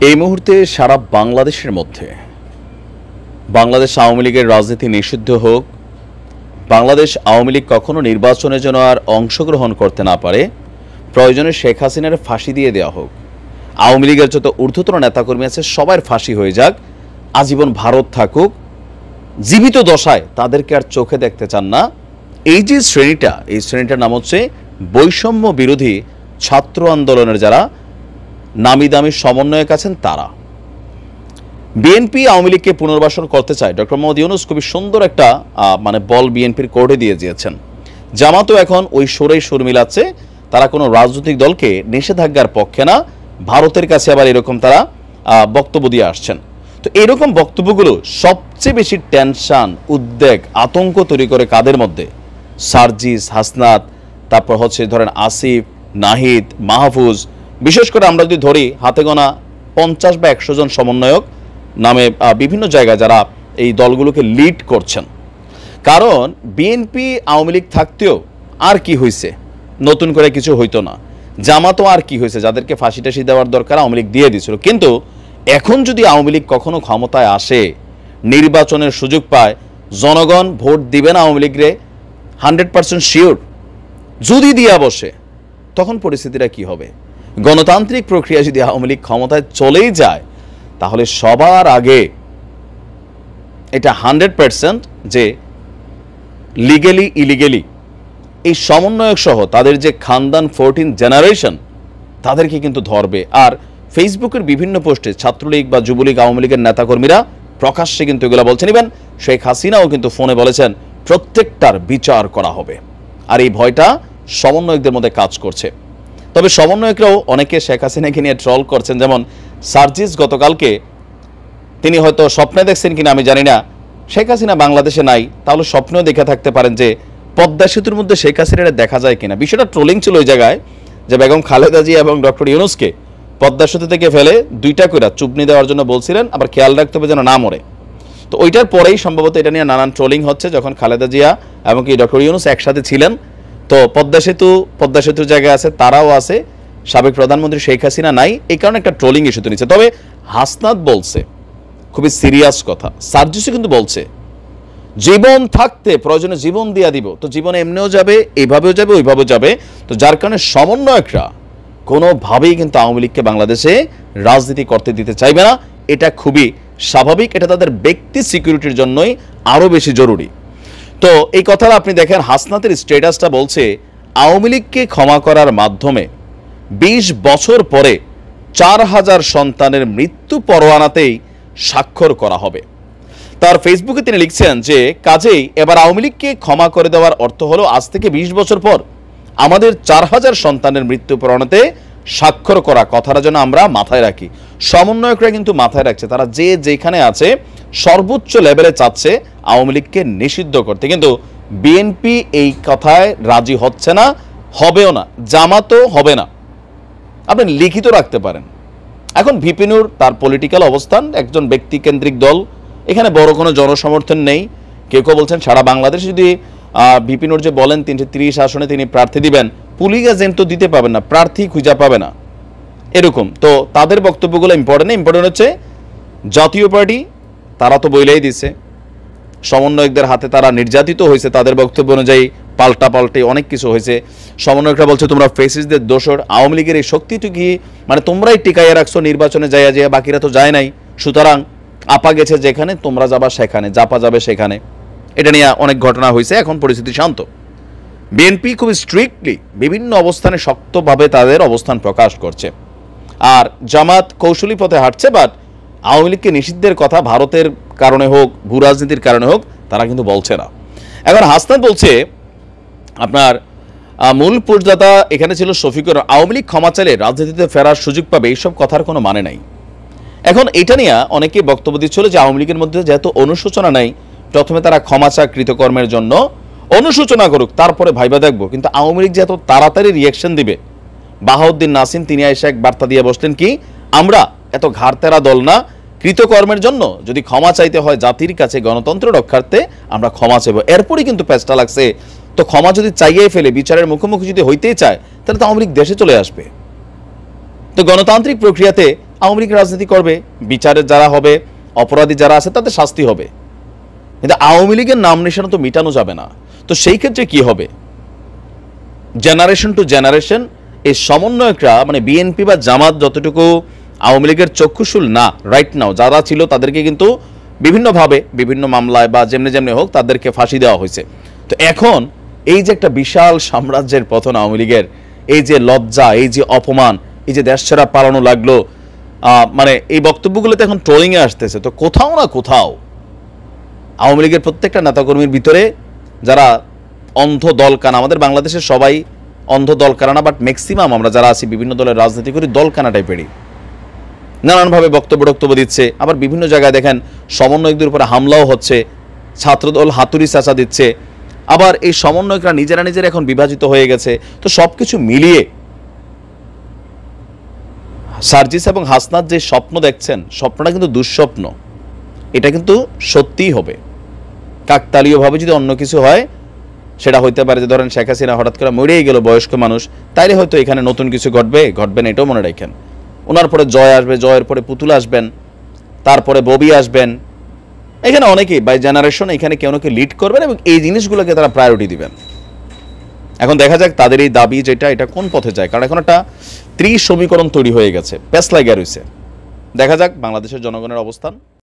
এই মুহূর্তে সারা বাংলাদেশের মধ্যে বাংলাদেশ আওয়ামী লীগের রাজনীতি নিষিদ্ধ হোক, বাংলাদেশ আওয়ামী লীগ কখনো নির্বাচনে যেন আর অংশগ্রহণ করতে না পারে, প্রয়োজনে শেখ হাসিনার ফাঁসি দিয়ে দেওয়া হোক, আওয়ামী লীগের যত ঊর্ধ্বতন নেতাকর্মী আছে সবার ফাঁসি হয়ে যাক, আজীবন ভারত থাকুক, জীবিত দশায় তাদেরকে আর চোখে দেখতে চান না। এই যে শ্রেণীটা, এই শ্রেণীটার নাম হচ্ছে বৈষম্য বিরোধী ছাত্র আন্দোলনের যারা নামি দামি সমন্বয়ক আছেন তারা। বিএনপি আওয়ামী লীগকে পুনর্বাসন করতে চায়, ডক্টর মোহাম্মদ ইউনূস খুবই সুন্দর একটা বল বিএনপির কোর্টে দিয়ে দিয়েছেন। জামাতও এখন ওই সুরেই সুর মিলাচ্ছে, তারা কোনো রাজনৈতিক দলকে নিষেধাজ্ঞার পক্ষে না, ভারতের কাছে আবার এরকম তারা বক্তব্য দিয়ে আসছেন। তো এরকম বক্তব্যগুলো সবচেয়ে বেশি টেনশন, উদ্বেগ, আতঙ্ক তৈরি করে কাদের মধ্যে? সার্জিস, হাসনাত, তারপর হচ্ছে ধরেন আসিফ, নাহিদ, মাহফুজ, বিশেষ করে আমরা যদি ধরি হাতে গোনা 50 বা 100 জন সমন্বয়ক নামে বিভিন্ন জায়গায় যারা এই দলগুলোকে লিড করছেন। কারণ বিএনপি আওয়ামী লীগ থাকতেও আর কি হয়েছে, নতুন করে কিছু হইতো না। জামাতও আর কি হয়েছে, যাদেরকে ফাঁসি টাসি দেওয়ার দরকার আওয়ামী লীগ দিয়ে দিয়েছিল। কিন্তু এখন যদি আওয়ামী লীগ কখনো ক্ষমতায় আসে, নির্বাচনের সুযোগ পায়, জনগণ ভোট দিবে না আওয়ামী লীগরে 100% শিওর। যদি দিয়া বসে তখন পরিস্থিতিটা কি হবে? গণতান্ত্রিক প্রক্রিয়া যদি আওয়ামী লীগ ক্ষমতায় চলেই যায়, তাহলে সবার আগে এটা 100% যে লিগেলি ইলিগেলি এই সমন্বয়ক সহ তাদের যে খানদান 14 জেনারেশন তাদেরকে কিন্তু ধরবে। আর ফেসবুকের বিভিন্ন পোস্টে ছাত্রলীগ বা যুবলীগ আওয়ামী লীগের নেতাকর্মীরা প্রকাশ্যে কিন্তু এগুলো বলছেন। ইভেন শেখ হাসিনাও কিন্তু ফোনে বলেছেন প্রত্যেকটার বিচার করা হবে। আর এই ভয়টা সমন্বয়কদের মধ্যে কাজ করছে। তবে সমন্বয়করাও অনেকে শেখ হাসিনাকে নিয়ে ট্রল করছেন। যেমন সার্জিস গতকালকে তিনি হয়তো স্বপ্নে দেখছেন কিনা আমি জানি না, শেখ হাসিনা বাংলাদেশে নাই, তাহলে স্বপ্নেও দেখে থাকতে পারেন যে পদ্মা সেতুর মধ্যে শেখ হাসিনাটা দেখা যায় কিনা। বিষয়টা ট্রোলিং ছিল ওই জায়গায়, যে বেগম খালেদা জিয়া এবং ডক্টর ইউনূসকে পদ্মা সেতু থেকে ফেলে 2টা করে চুপনি দেওয়ার জন্য বলছিলেন, আবার খেয়াল রাখতে হবে যেন না মরে। তো ওইটার পরেই সম্ভবত এটা নিয়ে নানান ট্রোলিং হচ্ছে, যখন খালেদা জিয়া এবং কি ডক্টর ইউনূস একসাথে ছিলেন। তো পদ্মা সেতুর জায়গায় আছে, তারাও আছে, সাবেক প্রধানমন্ত্রী শেখ হাসিনা নাই, এই কারণে একটা ট্রোলিং ইস্যুতে নিচ্ছে। তবে হাসনাত বলছে খুবই সিরিয়াস কথা, সার্জিসও কিন্তু বলছে জীবন থাকতে প্রয়োজনে জীবন দিয়া দিব। তো জীবনে এমনিও যাবে, এইভাবেও যাবে, ওইভাবেও যাবে। তো যার কারণে সমন্বয়করা কোনোভাবেই কিন্তু আওয়ামী লীগকে বাংলাদেশে রাজনীতি করতে দিতে চাইবে না। এটা খুবই স্বাভাবিক, এটা তাদের ব্যক্তি সিকিউরিটির জন্যই আরও বেশি জরুরি। তো এই কথাটা আপনি দেখেন, হাসনাতের স্ট্যাটাসটা বলছে আওয়ামী লীগকে ক্ষমা করার মাধ্যমে 20 বছর পরে 4000 সন্তানের মৃত্যু পরোয়ানাতেই স্বাক্ষর করা হবে। তার ফেসবুকে তিনি লিখছেন যে কাজেই এবার আওয়ামী লীগকে ক্ষমা করে দেওয়ার অর্থ হলো আজ থেকে 20 বছর পর আমাদের 4000 সন্তানের মৃত্যু পরোয়ানাতে স্বাক্ষর করা। কথাটা যেন আমরা মাথায় রাখি। সমন্বয়করা কিন্তু মাথায় রাখছে, তারা যে যেখানে আছে সর্বোচ্চ লেভেলে চাচ্ছে আওয়ামী লীগকে নিষিদ্ধ করতে। কিন্তু বিএনপি এই কথায় রাজি হচ্ছে না, হবেও না, জামাতও হবে না। আপনি লিখিত রাখতে পারেন। এখন ভিপি নূর তার পলিটিক্যাল অবস্থান, একজন ব্যক্তিকেন্দ্রিক দল, এখানে বড় কোনো জনসমর্থন নেই। কেউ কেউ বলছেন সারা বাংলাদেশে যদি ভিপি নূর যে বলেন 330 আসনে তিনি প্রার্থী দিবেন, পুলিশ এজেন্ট তো দিতে পাবেন না, প্রার্থী খুঁজে পাবে না, এরকম। তো তাদের বক্তব্যগুলো ইম্পর্টেন্ট হচ্ছে জাতীয় পার্টি, তারা তো বইলেই দিছে সমন্বয়কদের হাতে তারা নির্যাতিত হয়েছে, তাদের বক্তব্য অনুযায়ী পাল্টে অনেক কিছু হয়েছে। সমন্বয়করা বলছে তোমরা ফেসিসদের দোসর, আওয়ামী লীগের এই শক্তিটুকু মানে তোমরাই টিকাইয়া রাখছো, নির্বাচনে যায় বাকিরা তো যায় নাই, সুতরাং আপা গেছে যেখানে তোমরা যাবা সেখানে, জাপা যাবে সেখানে। এটা নিয়ে অনেক ঘটনা হয়েছে, এখন পরিস্থিতি শান্ত। বিএনপি খুব স্ট্রিক্টলি বিভিন্ন অবস্থানে শক্তভাবে তাদের অবস্থান প্রকাশ করছে। আর জামাত কৌশলী পথে হাঁটছে, বাট আওয়ামী লীগকে নিষিদ্ধের কথা ভারতের কারণে হোক, ভূ রাজনীতির কারণে হোক, তারা কিন্তু বলছে না। এখন হাসনাত বলছে আপনার মূল পোস্টদাতা এখানে ছিল শফিকুর, আওয়ামী লীগ ক্ষমা চাইলে রাজনীতিতে ফেরার সুযোগ পাবে, এইসব কথার কোনো মানে নাই। এখন এটা নিয়ে অনেকেই বক্তব্য দিচ্ছিল যে আওয়ামী লীগের মধ্যে যেহেতু অনুশোচনা নাই, প্রথমে তারা ক্ষমা চা কৃতকর্মের জন্য, অনুশোচনা করুক, তারপরে ভাইবা দেখবো। কিন্তু আওয়ামী লীগ যে এত তাড়াতাড়ি রিয়াকশন দিবে, বাহাউদ্দিন নাসিম তিনি এসে এক বার্তা দিয়ে বসলেন কি, আমরা এত ঘাড়তেরা দল না, কৃতকর্মের জন্য যদি ক্ষমা চাইতে হয় জাতির কাছে গণতন্ত্র রক্ষার্থে আমরা ক্ষমা চাইব। এরপরই কিন্তু পেঁচটা লাগছে। তো ক্ষমা যদি চাইয়েই ফেলে, বিচারের মুখোমুখি যদি হইতেই চায়, তাহলে তো আওয়ামী লীগ দেশে চলে আসবে। তো গণতান্ত্রিক প্রক্রিয়াতে আওয়ামী লীগ রাজনীতি করবে, বিচারের যারা হবে, অপরাধী যারা আছে তাদের শাস্তি হবে, কিন্তু আওয়ামী লীগের নাম নিশানা তো মিটানো যাবে না। তো সেই ক্ষেত্রে কি হবে? জেনারেশন টু জেনারেশন এই সমন্বয়করা মানে বিএনপি বা জামাত যতটুকু আওয়ামী লীগের চক্ষুশূল না রাইট নাও, যারা ছিল তাদেরকে কিন্তু বিভিন্নভাবে বিভিন্ন মামলায় বা যেমনি যেমনি হোক তাদেরকে ফাঁসি দেওয়া হয়েছে। তো এখন এই যে একটা বিশাল সাম্রাজ্যের পতন আওয়ামী লীগের, এই যে লজ্জা, এই যে অপমান, এই যে দেশ ছাড়া পালানো লাগলো, মানে এই বক্তব্যগুলোতে এখন ট্রোলিংয়ে আসতেছে। তো কোথাও না কোথাও আওয়ামী লীগের প্রত্যেকটা নেতাকর্মীর ভিতরে যারা অন্ধ দলকানা, আমাদের বাংলাদেশের সবাই অন্ধ দলকানা না, বাট ম্যাক্সিমাম আমরা যারা আছি বিভিন্ন দলের রাজনীতি করি দলকানা টাইপেরই, নানানভাবে বক্তব্য দিচ্ছে। আবার বিভিন্ন জায়গায় দেখেন সমন্বয়কদের উপরে হামলাও হচ্ছে, ছাত্রদল হাতুড়ি চাচা দিচ্ছে, আবার এই সমন্বয়করা নিজেরা এখন বিভাজিত হয়ে গেছে। তো সব কিছু মিলিয়ে সার্জিস এবং হাসনাত যে স্বপ্ন দেখছেন, স্বপ্নটা কিন্তু দুঃস্বপ্ন, এটা কিন্তু সত্যিই হবে। কাকতালীয়ভাবে যদি অন্য কিছু হয় সেটা হইতে পারে যে ধরেন শেখ হাসিনা হঠাৎ করে মরেই গেল, বয়স্ক মানুষ, তাইলে হয়তো এখানে নতুন কিছু ঘটবে না, এটাও মনে রাখেন। ওনার পরে জয় আসবে, জয়ের পরে পুতুল আসবেন, তারপরে ববি আসবেন, এখানে অনেকেই বাই জেনারেশন এখানে কেউ না কেউ লিড করবেন এবং এই জিনিসগুলোকে তারা প্রায়োরিটি দিবেন। এখন দেখা যাক তাদের এই দাবি যেটা, এটা কোন পথে যায়, কারণ এখন একটা সমীকরণ তৈরি হয়ে গেছে, প্যাস লাগিয়ে রয়েছে। দেখা যাক বাংলাদেশের জনগণের অবস্থান।